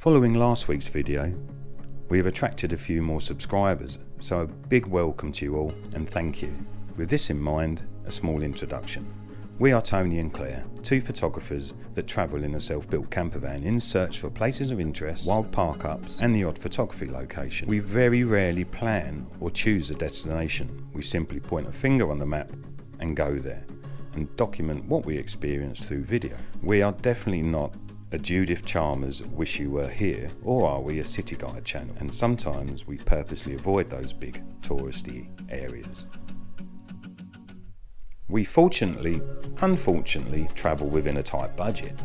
Following last week's video, we have attracted a few more subscribers, so a big welcome to you all and thank you. With this in mind, a small introduction. We are Tony and Claire, two photographers that travel in a self-built camper van in search for places of interest, wild park-ups and the odd photography location. We very rarely plan or choose a destination. We simply point a finger on the map and go there and document what we experience through video. We are definitely not a Judith Chalmers Wish You Were Here, or are we a city guide channel? And sometimes we purposely avoid those big touristy areas. We unfortunately travel within a tight budget,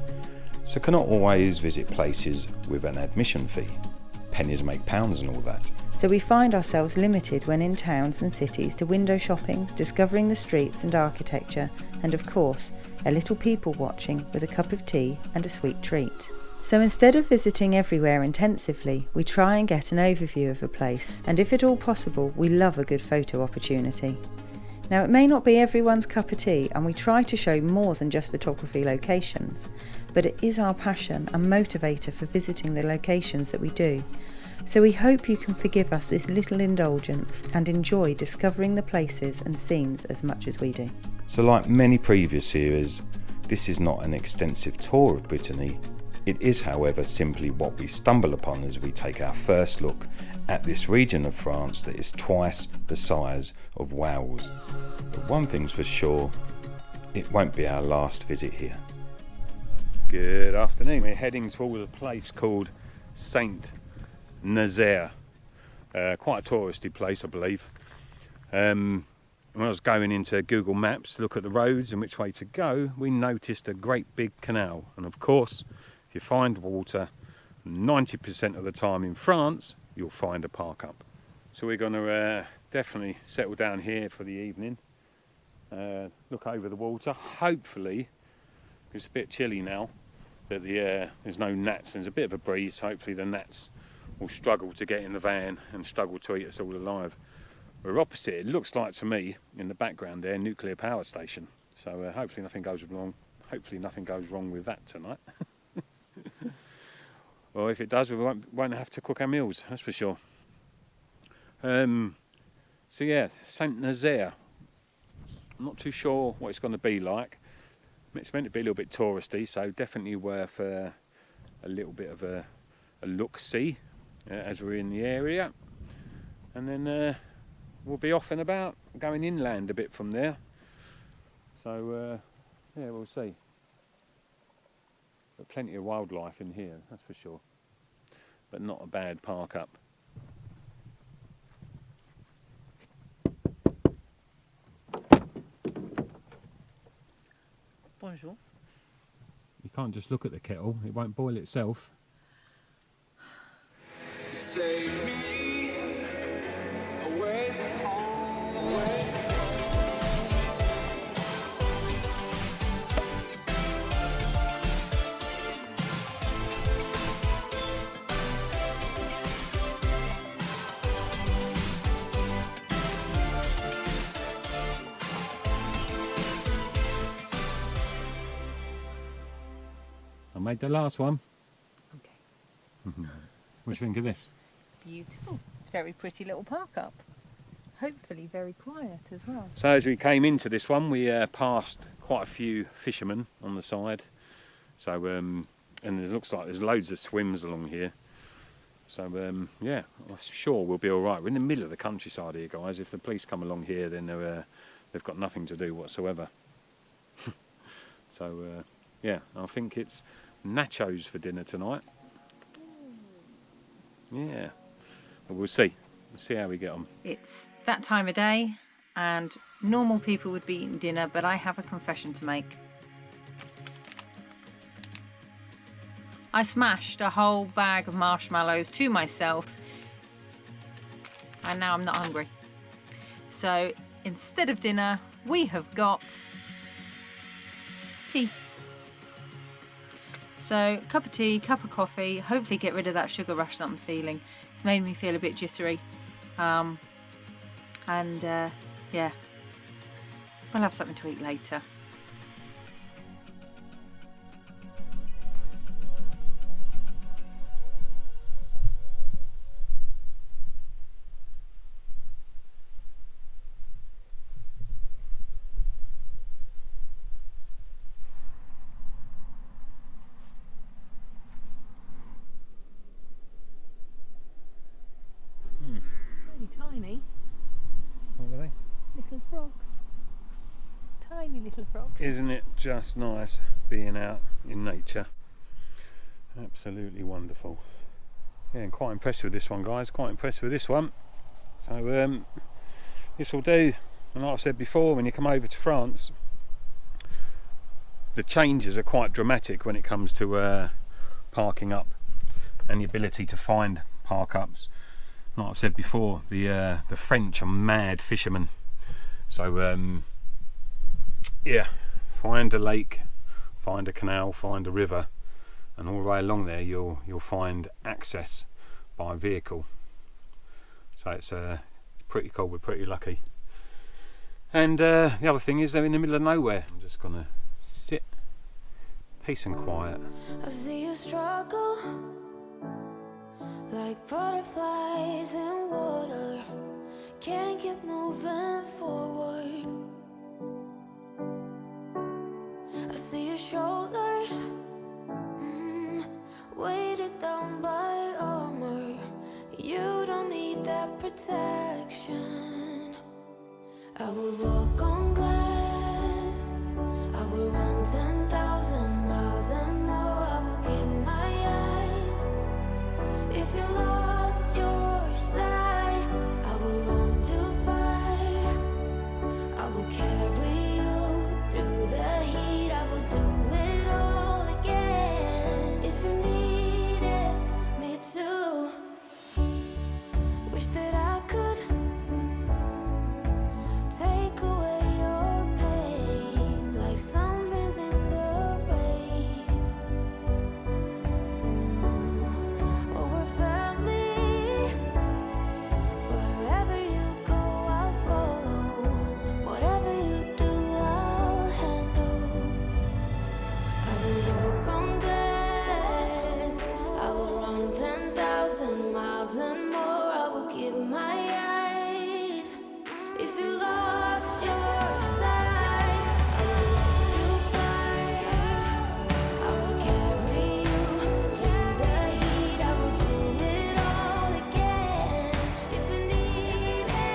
so cannot always visit places with an admission fee. Pennies make pounds and all that. So we find ourselves limited when in towns and cities to window shopping, discovering the streets and architecture, and of course, a little people watching with a cup of tea and a sweet treat. So instead of visiting everywhere intensively, we try and get an overview of a place, and if at all possible, we love a good photo opportunity. Now, it may not be everyone's cup of tea, and we try to show more than just photography locations, but it is our passion and motivator for visiting the locations that we do. So we hope you can forgive us this little indulgence and enjoy discovering the places and scenes as much as we do. So like many previous series, this is not an extensive tour of Brittany. It is, however, simply what we stumble upon as we take our first look at this region of France that is twice the size of Wales. But one thing's for sure, it won't be our last visit here. Good afternoon. We're heading to a place called Saint-Nazaire. Quite a touristy place, I believe. When I was going into Google Maps to look at the roads and which way to go, we noticed a great big canal. And of course, if you find water 90% of the time in France, you'll find a parkup. So we're going to definitely settle down here for the evening, look over the water. Hopefully, it's a bit chilly now, that there's no gnats and there's a bit of a breeze. Hopefully the gnats will struggle to get in the van and struggle to eat us all alive. We're opposite, it looks like to me, in the background there, nuclear power station. So hopefully nothing goes wrong. Hopefully nothing goes wrong with that tonight. Well, if it does, we won't have to cook our meals, that's for sure. So yeah, Saint-Nazaire. I'm not too sure what it's going to be like. It's meant to be a little bit touristy, so definitely worth a little bit of a look-see as we're in the area. And then we'll be off and about, going inland a bit from there. So yeah, we'll see. But plenty of wildlife in here, that's for sure. But not a bad park up. Bonjour. You can't just look at the kettle, it won't boil itself. Take me away from home, away from I made the last one. Okay. What do you think of this? Beautiful. Very pretty little park up. Hopefully very quiet as well. So as we came into this one, we passed quite a few fishermen on the side. So and it looks like there's loads of swims along here. So yeah, I'm sure we'll be all right. We're in the middle of the countryside here, guys. If the police come along here, then they've got nothing to do whatsoever. So yeah, I think it's nachos for dinner tonight. Yeah, but we'll see. We'll see how we get on. It's that time of day and normal people would be eating dinner, but I have a confession to make. I smashed a whole bag of marshmallows to myself and now I'm not hungry. So instead of dinner, we have got tea. So cup of tea, cup of coffee, hopefully get rid of that sugar rush that I'm feeling. It's made me feel a bit jittery. Yeah, we'll have something to eat later. couple of frogs. Isn't it just nice being out in nature? Absolutely wonderful. Yeah, I'm quite impressed with this one, guys. Quite impressed with this one. So this will do. And like I've said before, when you come over to France, the changes are quite dramatic when it comes to parking up and the ability to find park ups. Like I've said before, the French are mad fishermen. So yeah, find a lake, find a canal, find a river, and all the way along there you'll find access by vehicle. So it's pretty cool. We're pretty lucky. And the other thing is they're in the middle of nowhere. I'm just gonna sit, peace and quiet. I see you struggle like butterflies in water, can't keep moving forward. I see your shoulders weighted down by armor. You don't need that protection. I would walk on glass, I would run 10,000 miles and more. I would give my eyes. If you lost your sight, I would run through fire. I would carry you through the heat. I would do it all again. If you needed me to, wish that I could take away your pain like sunbeams in the rain. Oh, we're family. Wherever you go, I'll follow. Whatever you do, I'll handle. I will walk on glass. I will run 10,000 miles and more. I will give my eyes. If you lost your sight, I will do fire. I will carry you through the heat. I will do it all again. If you needed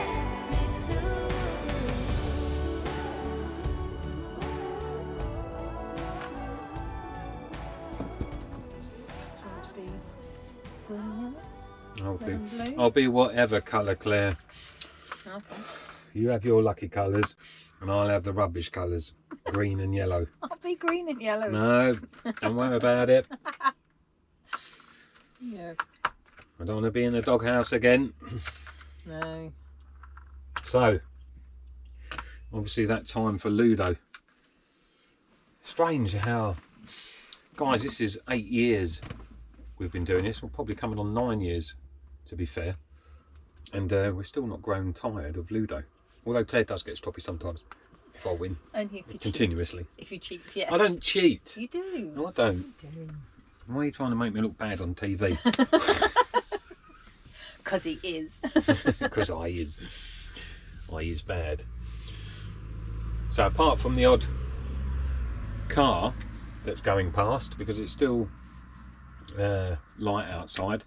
me to. I'll be whatever colour, Claire. Okay. You have your lucky colours, and I'll have the rubbish colours, green and yellow. I'll be green and yellow. No, don't worry about it. Yeah. I don't want to be in the doghouse again. No. So, obviously that time for Ludo. Strange how, guys, this is 8 years we've been doing this. We're probably coming on 9 years, to be fair. And we're still not grown tired of Ludo. Although Claire does get stroppy sometimes, if I win. Only if you continuously. cheat. If you cheat, yes. I don't cheat. You do. No, I don't. You do. Why are you trying to make me look bad on TV? Because he is. Because I is bad. So apart from the odd car that's going past, because it's still light outside,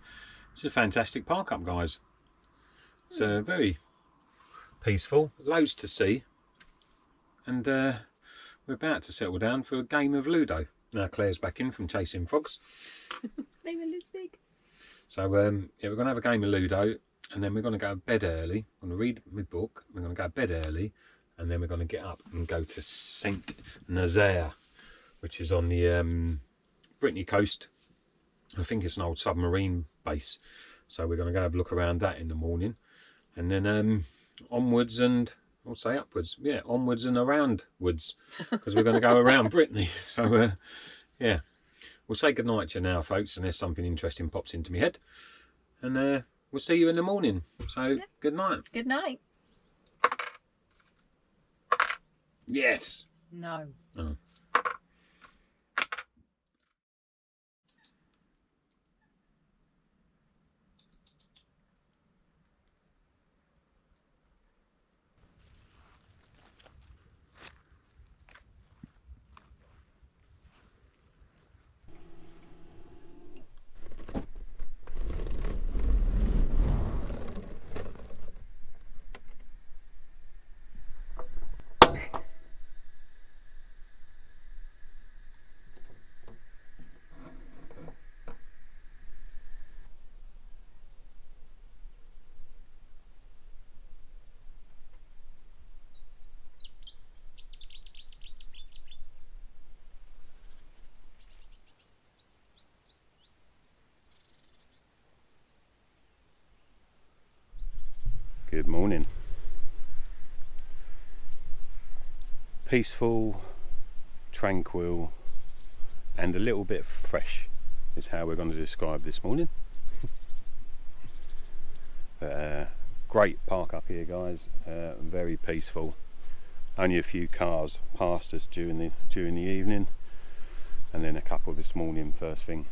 it's a fantastic park up, guys. It's very peaceful, loads to see, and we're about to settle down for a game of Ludo. Now Claire's back in from chasing frogs. They were this big. So yeah, we're going to have a game of Ludo, and then we're going to go to bed early. I'm going to read my book, we're going to go to bed early, and then we're going to get up and go to Saint-Nazaire, which is on the Brittany coast. I think it's an old submarine base. So we're going to go have a look around that in the morning. And then onwards and, I'll say upwards. Yeah, onwards and around woods. Because we're going to go around Brittany. So, yeah. We'll say goodnight to you now, folks, unless something interesting pops into my head. And we'll see you in the morning. So, yeah. Good night. Good night. Yes. No. Oh. Good morning. Peaceful, tranquil, and a little bit fresh is how we're going to describe this morning. Great park up here, guys. Very peaceful. Only a few cars passed us during the evening, and then a couple this morning first thing.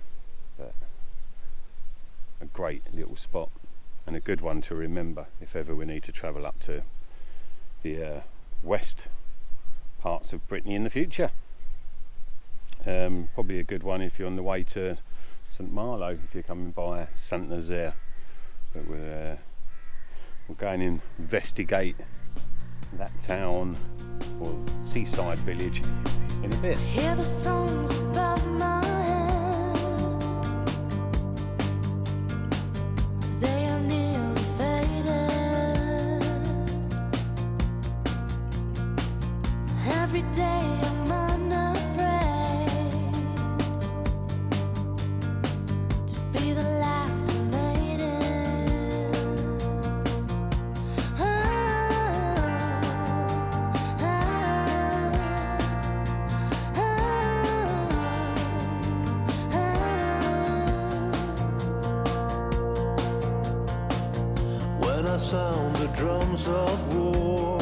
But a great little spot and a good one to remember if ever we need to travel up to the west parts of Brittany in the future. Probably a good one if you're on the way to St Malo, if you're coming by Saint-Nazaire. But we're going to investigate that town or seaside village in a bit. Hear the songs above my head. They are nearly faded. Every day I'm unafraid to be the last who made it. When I sound the drums of war,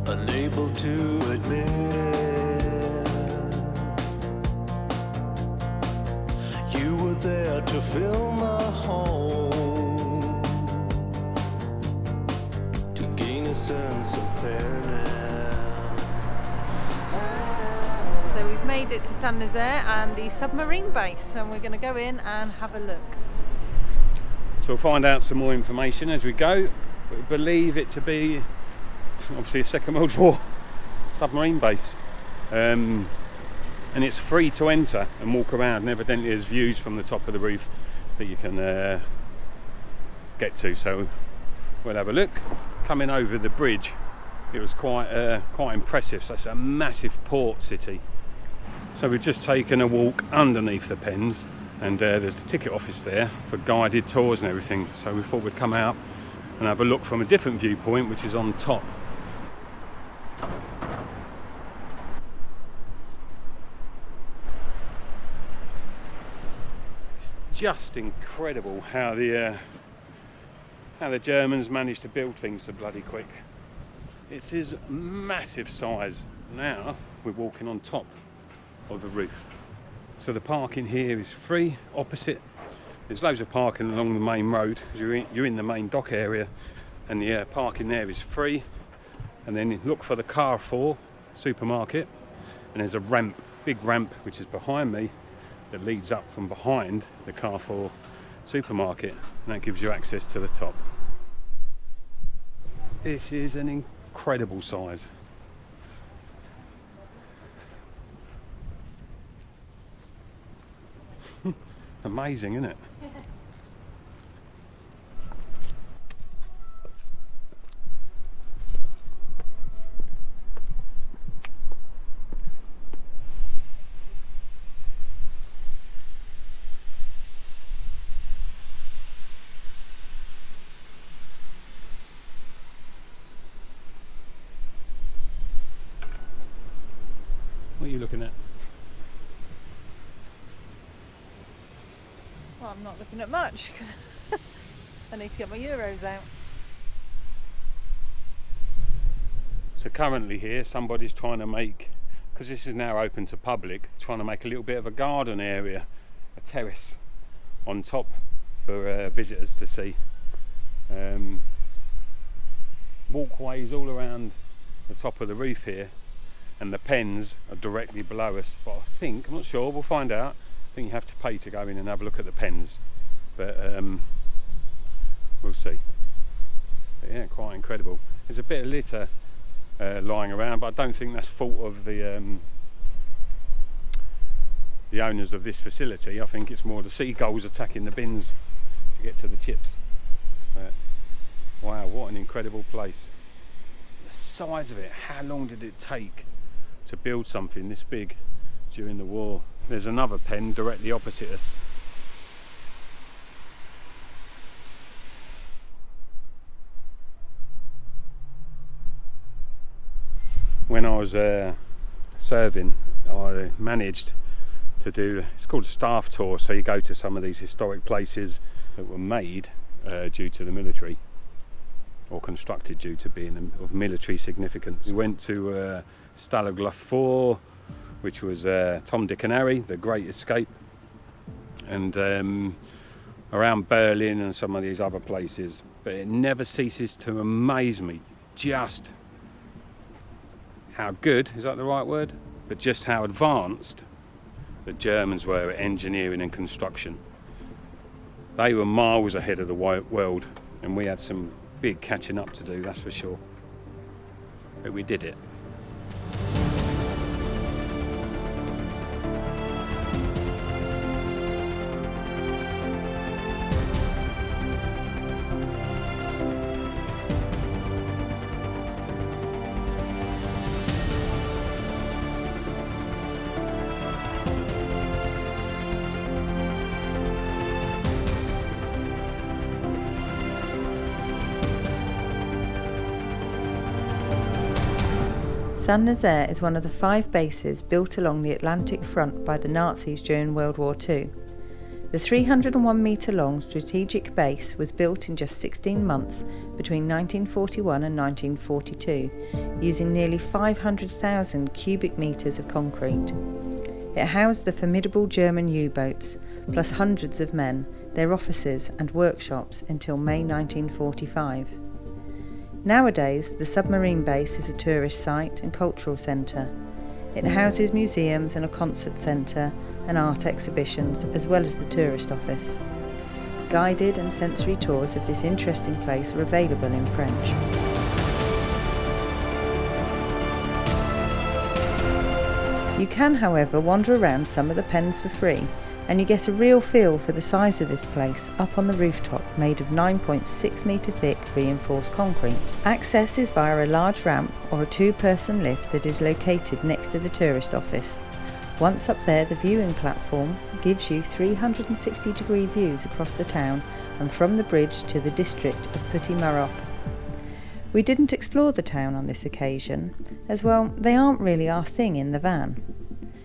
unable to admit it, you were there to fill my home, to gain a sense of fairness. So we've made it to Saint-Nazaire and the submarine base, and we're going to go in and have a look. So we'll find out some more information as we go. But we believe it to be obviously a Second World War submarine base, and it's free to enter and walk around, and evidently there's views from the top of the roof that you can get to. So we'll have a look. Coming over the bridge, it was quite impressive. So it's a massive port city. So we've just taken a walk underneath the pens, and there's the ticket office there for guided tours and everything. So we thought we'd come out and have a look from a different viewpoint, which is on top. It's just incredible how the Germans managed to build things so bloody quick. It's his massive size. Now we're walking on top of the roof. So the parking here is free. Opposite, there's loads of parking along the main road because you're in the main dock area, and the parking there is free. And then look for the Carrefour supermarket, and there's a ramp, big ramp, which is behind me, that leads up from behind the Carrefour supermarket, and that gives you access to the top. This is an incredible size. Amazing, isn't it? What are you looking at? Well, I'm not looking at much because I need to get my euros out. So currently here somebody's trying to make, because this is now open to public, trying to make a little bit of a garden area, a terrace on top for visitors to see. Walkways all around the top of the roof here, and the pens are directly below us. But I think, I'm not sure, we'll find out. I think you have to pay to go in and have a look at the pens, but we'll see. But yeah, quite incredible. There's a bit of litter lying around, but I don't think that's fault of the owners of this facility. I think it's more the seagulls attacking the bins to get to the chips. But, wow, what an incredible place. The size of it, how long did it take to build something this big during the war? There's another pen directly opposite us. was serving, I managed to do, it's called a staff tour, so you go to some of these historic places that were made due to the military, or constructed due to being of military significance. We went to Stalag 4, which was Tom, Dick and Harry, the Great Escape, and around Berlin and some of these other places. But it never ceases to amaze me just how good, is that the right word? But just how advanced the Germans were at engineering and construction. They were miles ahead of the world, and we had some big catching up to do, that's for sure. But we did it. Saint-Nazaire is one of the 5 bases built along the Atlantic front by the Nazis during World War II. The 301 metre long strategic base was built in just 16 months between 1941 and 1942, using nearly 500,000 cubic metres of concrete. It housed the formidable German U-boats, plus hundreds of men, their offices and workshops until May 1945. Nowadays, the submarine base is a tourist site and cultural centre. It houses museums and a concert centre and art exhibitions, as well as the tourist office. Guided and sensory tours of this interesting place are available in French. You can, however, wander around some of the pens for free, and you get a real feel for the size of this place up on the rooftop, made of 9.6 metre thick reinforced concrete. Access is via a large ramp or a 2-person lift that is located next to the tourist office. Once up there, the viewing platform gives you 360-degree views across the town and from the bridge to the district of Petit-Maroc. We didn't explore the town on this occasion, as well, they aren't really our thing in the van.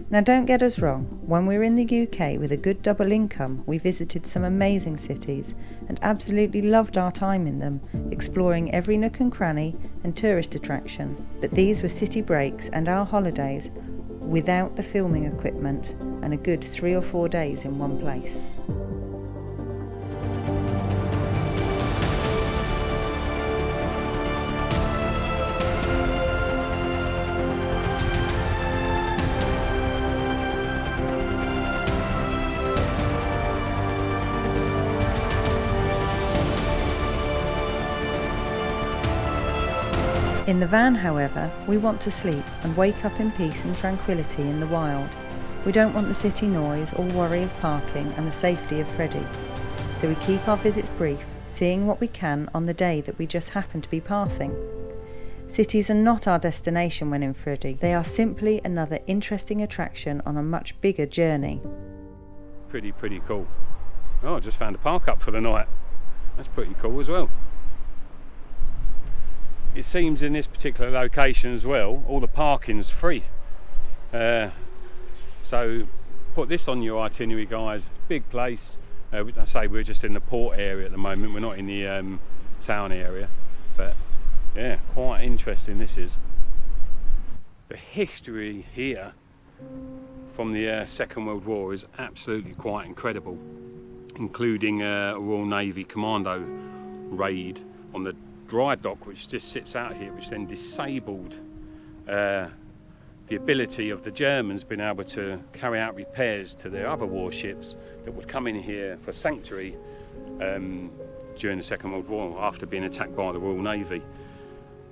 Now don't get us wrong, when we were in the UK with a good double income, we visited some amazing cities and absolutely loved our time in them, exploring every nook and cranny and tourist attraction. But these were city breaks and our holidays without the filming equipment and a good 3 or 4 days in one place. In the van, however, we want to sleep and wake up in peace and tranquility in the wild. We don't want the city noise or worry of parking and the safety of Freddie. So we keep our visits brief, seeing what we can on the day that we just happen to be passing. Cities are not our destination when in Freddie. They are simply another interesting attraction on a much bigger journey. Pretty cool. Oh, I just found a park up for the night. That's pretty cool as well. It seems in this particular location as well, all the parking's free. So put this on your itinerary, guys. Big place. I say we're just in the port area at the moment. We're not in the town area, but yeah, quite interesting this is. The history here from the Second World War is absolutely quite incredible, including a Royal Navy Commando raid on the dry dock, which just sits out here, which then disabled the ability of the Germans being able to carry out repairs to their other warships that would come in here for sanctuary during the Second World War after being attacked by the Royal Navy.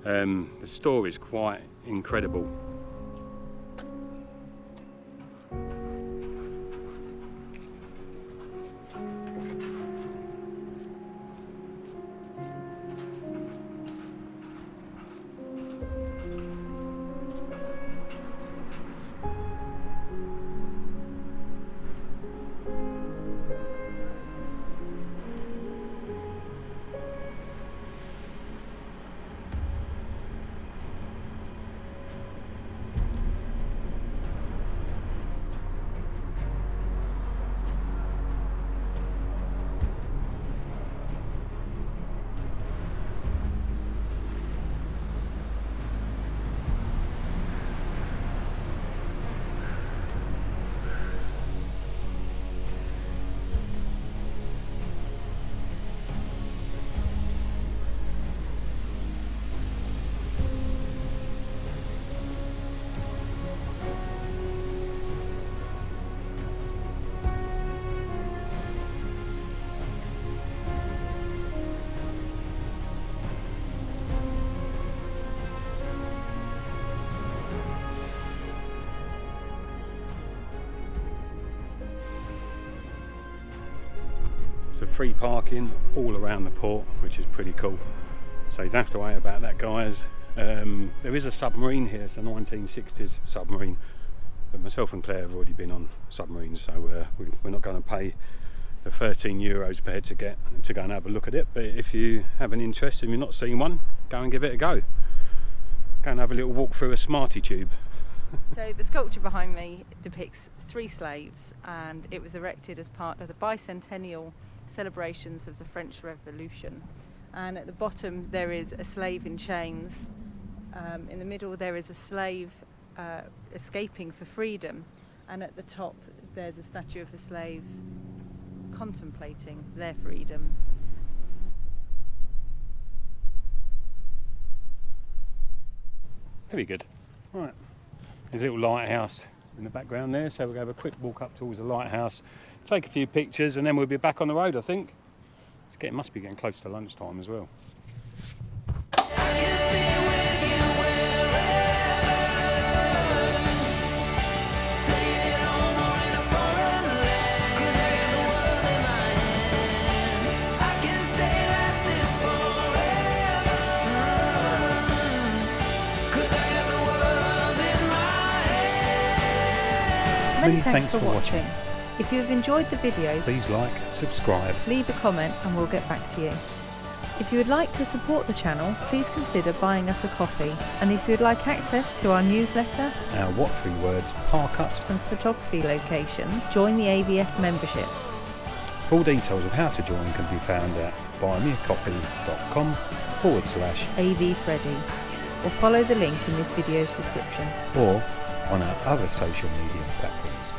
The story is quite incredible. So free parking all around the port, which is pretty cool. So you don't have to worry about that, guys. There is a submarine here, it's a 1960s submarine. But myself and Claire have already been on submarines, so we're not going to pay the €13 per head to go and have a look at it. But if you have an interest and you've not seen one, go and give it a go. Go and have a little walk through a Smarty tube. So the sculpture behind me depicts 3 slaves, and it was erected as part of the bicentennial celebrations of the French Revolution. And at the bottom there is a slave in chains. In the middle there is a slave escaping for freedom, and at the top there's a statue of a slave contemplating their freedom. Very good. Right, there's a little lighthouse in the background there, so we'll have a quick walk up towards the lighthouse, take a few pictures, and then we'll be back on the road, I think. Must be getting close to lunchtime as well. Many thanks for watching. If you have enjoyed the video, please like, subscribe, leave a comment and we'll get back to you. If you would like to support the channel, please consider buying us a coffee. And if you would like access to our newsletter, our what 3 words, parkups and photography locations, join the AVF memberships. Full details of how to join can be found at buymeacoffee.com/AVFreddie, or follow the link in this video's description. or on our other social media platforms.